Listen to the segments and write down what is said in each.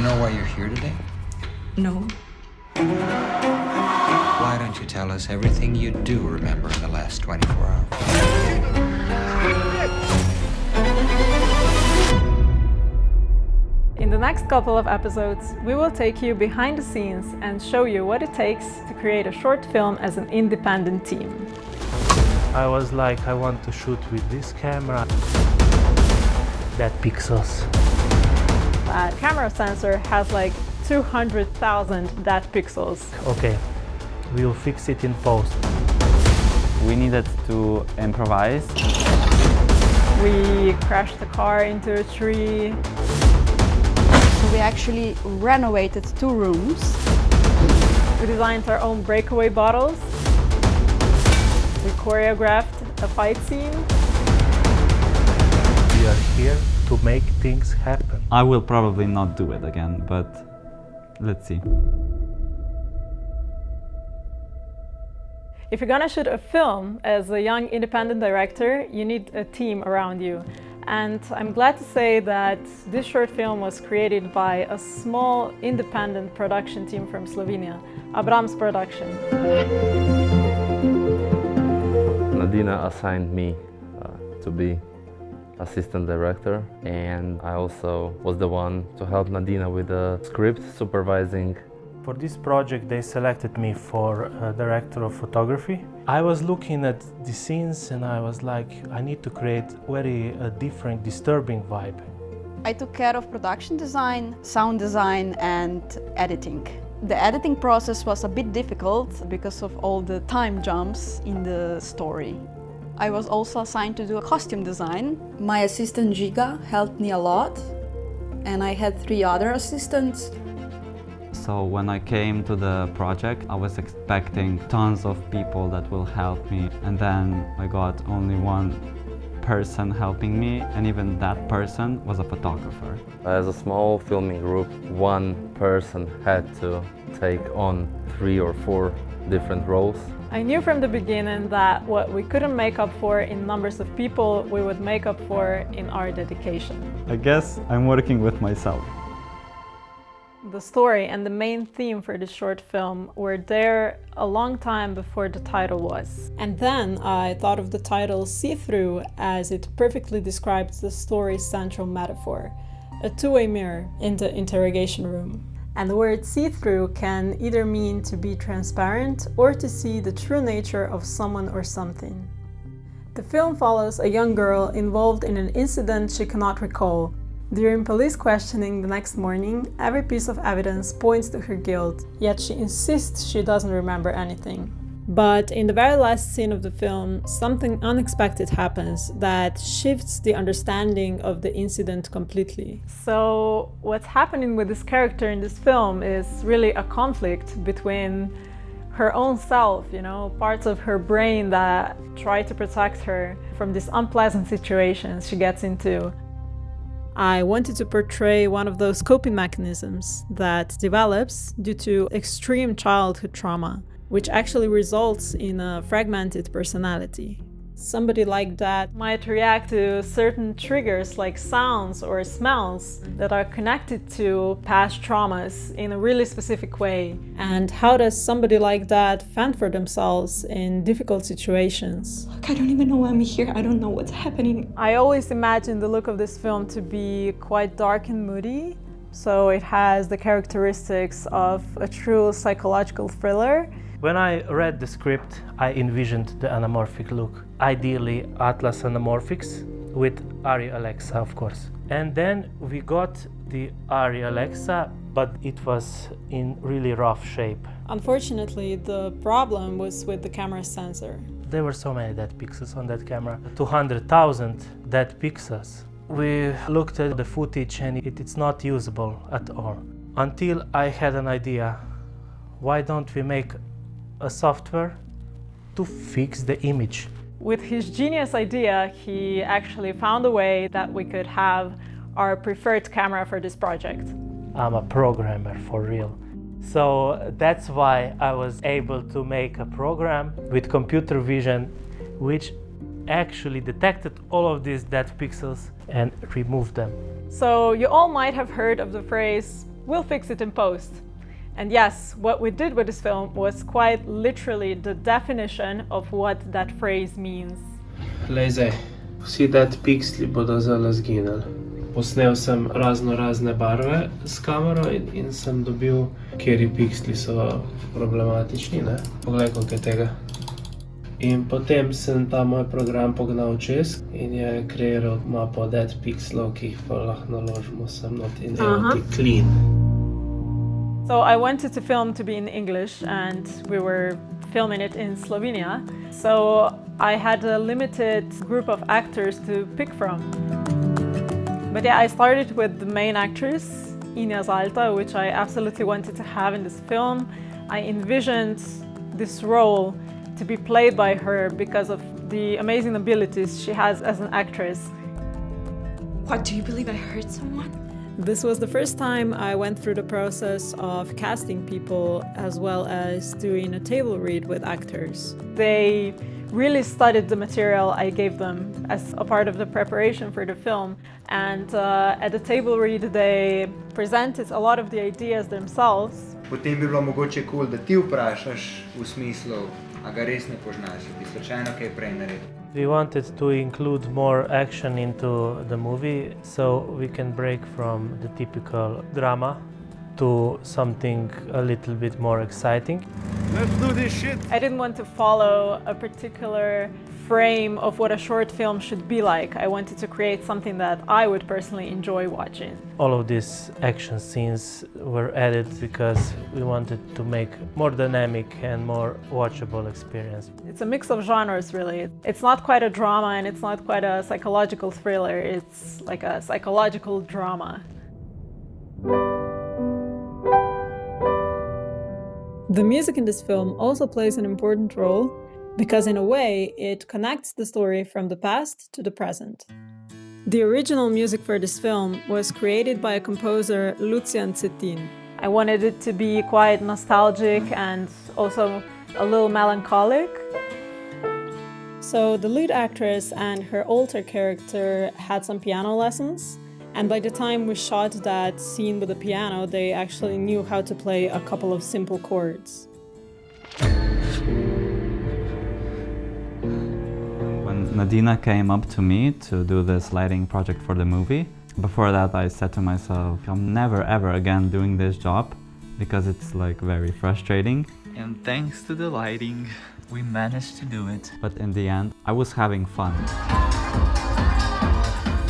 know why you're here today? No. Why don't you tell us everything you do remember in the last 24 hours? In the next couple of episodes, we will take you behind the scenes and show you what it takes to create a short film as an independent team. I was like, I want to shoot with this camera. That pixels. That camera sensor has like 200,000 that pixels. Okay, we'll fix it in post. We needed to improvise. We crashed the car into a tree. We actually renovated 2 rooms. We designed our own breakaway bottles. We choreographed a fight scene. We are here to make things happen. I will probably not do it again, but let's see. If you're gonna shoot a film as a young independent director, you need a team around you. And I'm glad to say that this short film was created by a small independent production team from Slovenia, Abram's production. Nadina assigned me to be assistant director, and I also was the one to help Nadina with the script, supervising. For this project, they selected me for director of photography. I was looking at the scenes and I was like, I need to create very different, disturbing vibe. I took care of production design, sound design, and editing. The editing process was a bit difficult because of all the time jumps in the story. I was also assigned to do a costume design. My assistant Giga helped me a lot, and I had 3 other assistants. So when I came to the project, I was expecting tons of people that will help me, and then I got only one person helping me, and even that person was a photographer. As a small filming group, one person had to take on 3 or 4 different roles. I knew from the beginning that what we couldn't make up for in numbers of people, we would make up for in our dedication. I guess I'm working with myself. The story and the main theme for this short film were there a long time before the title was. And then I thought of the title See-Through, as it perfectly describes the story's central metaphor, a two-way mirror in the interrogation room. And the word see-through can either mean to be transparent or to see the true nature of someone or something. The film follows a young girl involved in an incident she cannot recall. During police questioning the next morning, every piece of evidence points to her guilt, yet she insists she doesn't remember anything. But in the very last scene of the film, something unexpected happens that shifts the understanding of the incident completely. So what's happening with this character in this film is really a conflict between her own self, parts of her brain that try to protect her from these unpleasant situations she gets into. I wanted to portray one of those coping mechanisms that develops due to extreme childhood trauma, which actually results in a fragmented personality. Somebody like that might react to certain triggers like sounds or smells that are connected to past traumas in a really specific way. And how does somebody like that fend for themselves in difficult situations? Look, I don't even know why I'm here. I don't know what's happening. I always imagine the look of this film to be quite dark and moody. So it has the characteristics of a true psychological thriller. When I read the script, I envisioned the anamorphic look. Ideally, Atlas anamorphics with Ari Alexa, of course. And then we got the Ari Alexa, but it was in really rough shape. Unfortunately, the problem was with the camera sensor. There were so many dead pixels on that camera, 200,000 dead pixels. We looked at the footage and it's not usable at all. Until I had an idea, why don't we make a software to fix the image? With his genius idea, he actually found a way that we could have our preferred camera for this project. I'm a programmer for real. So that's why I was able to make a program with computer vision which actually detected all of these dead pixels and removed them. So you all might have heard of the phrase we'll fix it in post. And yes, what we did with this film was quite literally the definition of what that phrase means. Glej zdaj, vsi teti piksli bodo zdaj zginili. Posnel sem razne barve s kamero in sem dobil, kateri piksli so problematični, ne? Poglej, koliko je tega. In potem sem ta moj program pognal čez in je kreiral mapo dead pixelov, ki jih pa lahko naložimo sem not in evo ti clean. So I wanted to film to be in English and we were filming it in Slovenia. So I had a limited group of actors to pick from. But yeah, I started with the main actress, Ina Zalta, which I absolutely wanted to have in this film. I envisioned this role to be played by her because of the amazing abilities she has as an actress. What, do you believe I hurt someone? This was the first time I went through the process of casting people as well as doing a table read with actors. They really studied the material I gave them as a part of the preparation for the film, and at the table read they presented a lot of the ideas themselves. Potem bi bilo mogoče cool, da ti vprašaš v smislu, a ga res ne poznaš, bi slučajno kaj prej naredil. We wanted to include more action into the movie, so we can break from the typical drama to something a little bit more exciting. Let's do this shit! I didn't want to follow a particular frame of what a short film should be like. I wanted to create something that I would personally enjoy watching. All of these action scenes were added because we wanted to make more dynamic and more watchable experience. It's a mix of genres, really. It's not quite a drama and it's not quite a psychological thriller. It's like a psychological drama. The music in this film also plays an important role because in a way it connects the story from the past to the present. The original music for this film was created by a composer, Lucian Cetin. I wanted it to be quite nostalgic and also a little melancholic. So the lead actress and her alter character had some piano lessons, and by the time we shot that scene with the piano, they actually knew how to play a couple of simple chords. When Nadina came up to me to do this lighting project for the movie, before that I said to myself, I'm never ever again doing this job because it's like very frustrating. And thanks to the lighting, we managed to do it. But in the end, I was having fun.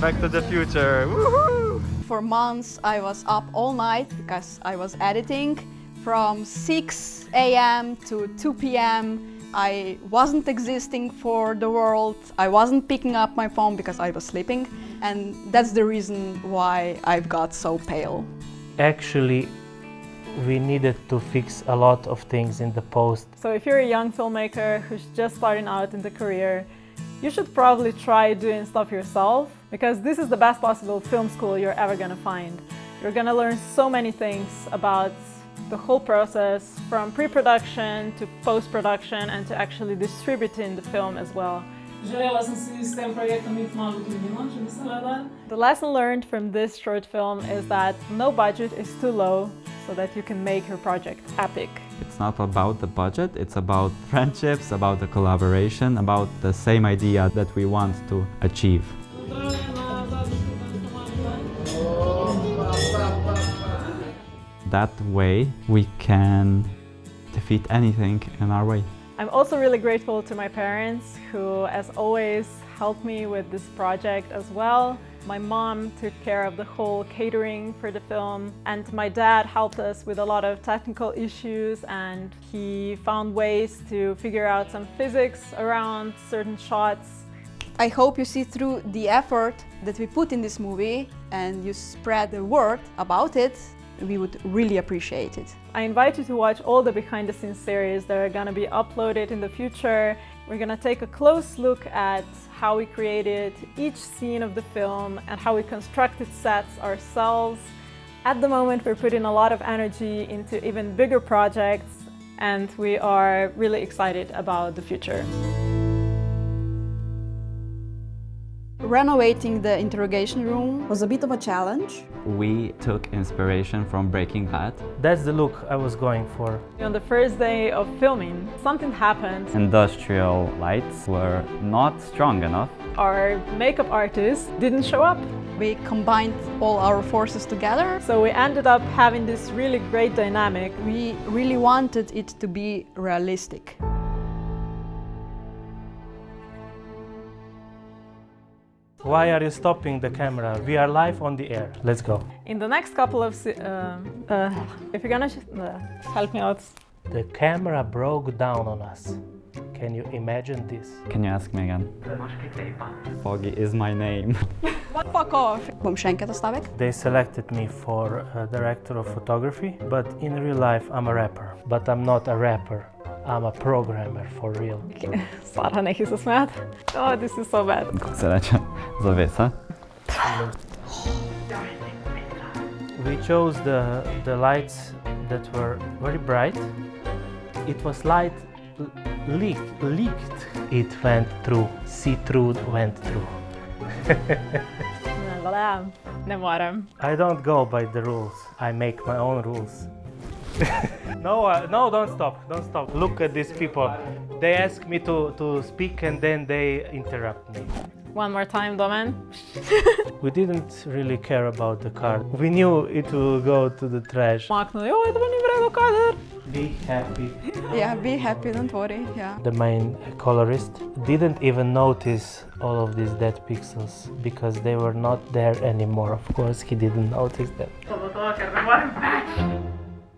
Back to the future, woohoo! For months I was up all night because I was editing from 6 a.m. to 2 p.m. I wasn't existing for the world. I wasn't picking up my phone because I was sleeping, and that's the reason why I've got so pale. Actually, we needed to fix a lot of things in the post. So if you're a young filmmaker who's just starting out in the career, you should probably try doing stuff yourself, because this is the best possible film school you're ever gonna find. You're gonna learn so many things about the whole process, from pre-production to post-production and to actually distributing the film as well. The lesson learned from this short film is that no budget is too low so that you can make your project epic. It's not about the budget, it's about friendships, about the collaboration, about the same idea that we want to achieve. That way we can defeat anything in our way. I'm also really grateful to my parents who, as always, helped me with this project as well. My mom took care of the whole catering for the film, and my dad helped us with a lot of technical issues, and he found ways to figure out some physics around certain shots. I hope you see through the effort that we put in this movie and you spread the word about it. We would really appreciate it. I invite you to watch all the behind-the-scenes series that are gonna be uploaded in the future. We're gonna take a close look at how we created each scene of the film and how we constructed sets ourselves. At the moment, we're putting a lot of energy into even bigger projects, and we are really excited about the future. Renovating the interrogation room was a bit of a challenge. We took inspiration from Breaking Bad. That's the look I was going for. On the first day of filming, something happened. Industrial lights were not strong enough. Our makeup artist didn't show up. We combined all our forces together. So we ended up having this really great dynamic. We really wanted it to be realistic. Why are you stopping the camera? We are live on the air. Let's go. In the next couple of if you're gonna help me out. The camera broke down on us. Can you imagine this? Can you ask me again? Foggy is my name. Fuck off! Bom še enkrat ostavek. They selected me for a director of photography, but in real life I'm a rapper. But I'm not a rapper. I'm a programmer for real. Sara, nehi se smejat. Oh, this is so bad. Kako se reče? Zavesa? We chose the lights that were very bright. It was light leaked. It went through. See-through went through. Ne morem. I don't go by the rules. I make my own rules. No, don't stop. Look at these people. They ask me to speak and then they interrupt me. One more time, Domen. We didn't really care about the card. We knew it will go to the trash. Maknuli, oj, to ni vredo kader. Be happy. Yeah, be happy, don't worry. Yeah. The main colorist didn't even notice all of these dead pixels because they were not there anymore. Of course, he didn't notice them.